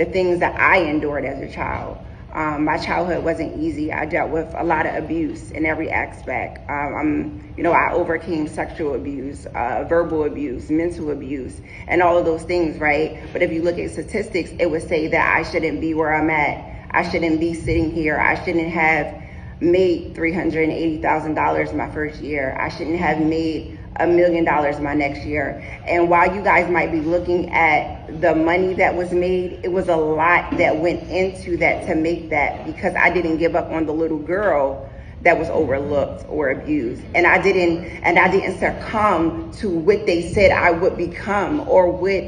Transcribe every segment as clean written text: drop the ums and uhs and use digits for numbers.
the things that I endured as a child. My childhood wasn't easy. I dealt with a lot of abuse in every aspect. I overcame sexual abuse, verbal abuse, mental abuse, and all of those things, right? But if you look at statistics, it would say that I shouldn't be where I'm at. I shouldn't be sitting here. I shouldn't have made $380,000 my first year. I shouldn't have made $1 million my next year. And while you guys might be looking at the money that was made, it was a lot that went into that to make that, because I didn't give up on the little girl that was overlooked or abused. And I didn't succumb to what they said I would become or what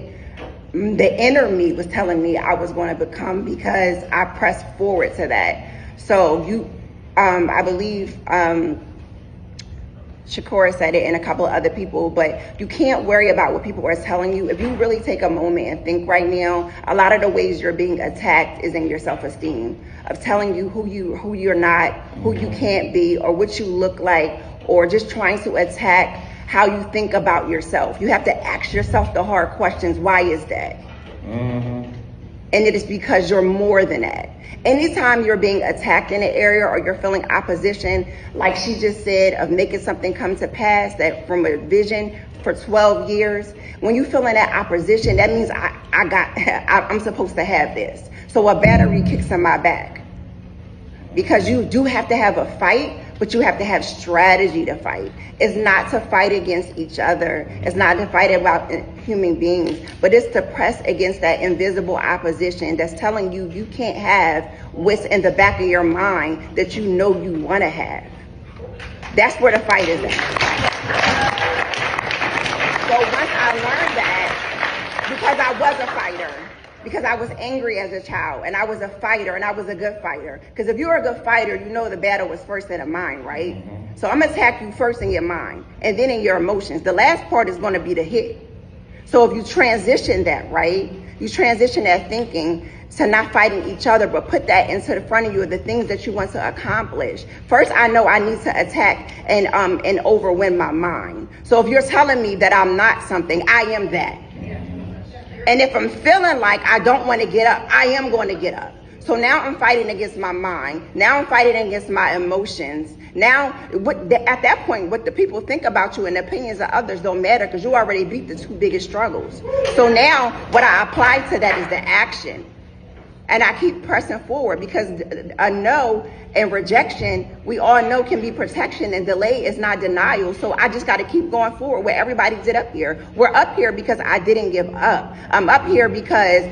the inner me was telling me I was going to become, because I pressed forward to that. So I believe Shakura said it and a couple of other people, but you can't worry about what people are telling you. If you really take a moment and think right now, a lot of the ways you're being attacked is in your self-esteem, of telling you who you're not, who you can't be, or what you look like, or just trying to attack how you think about yourself. You have to ask yourself the hard questions. Why is that? And it is because you're more than that. Anytime you're being attacked in an area or you're feeling opposition, like she just said, of making something come to pass, that from a vision for 12 years, when you feel in that opposition, that means I'm supposed to have this. So a battery kicks in my back, because you do have to have a fight, but you have to have strategy to fight. It's not to fight against each other. It's not to fight about human beings, but it's to press against that invisible opposition that's telling you you can't have what's in the back of your mind that you know you want to have. That's where the fight is at. So once I learned that, because I was a fighter, because I was angry as a child, and I was a fighter, and I was a good fighter. Because if you're a good fighter, you know the battle was first in the mind, right? So I'm gonna attack you first in your mind, and then in your emotions. The last part is gonna be the hit. So if you transition that, right? You transition that thinking to not fighting each other, but put that into the front of you, the things that you want to accomplish. First, I know I need to attack and overwhelm my mind. So if you're telling me that I'm not something, I am that. And if I'm feeling like I don't want to get up, I am going to get up. So now I'm fighting against my mind. Now I'm fighting against my emotions. Now, at that point, what the people think about you and the opinions of others don't matter, because you already beat the two biggest struggles. So now what I apply to that is the action. And I keep pressing forward, because a no and rejection, we all know, can be protection, and delay is not denial. So I just got to keep going forward where everybody did up here. We're up here because I didn't give up. I'm up here because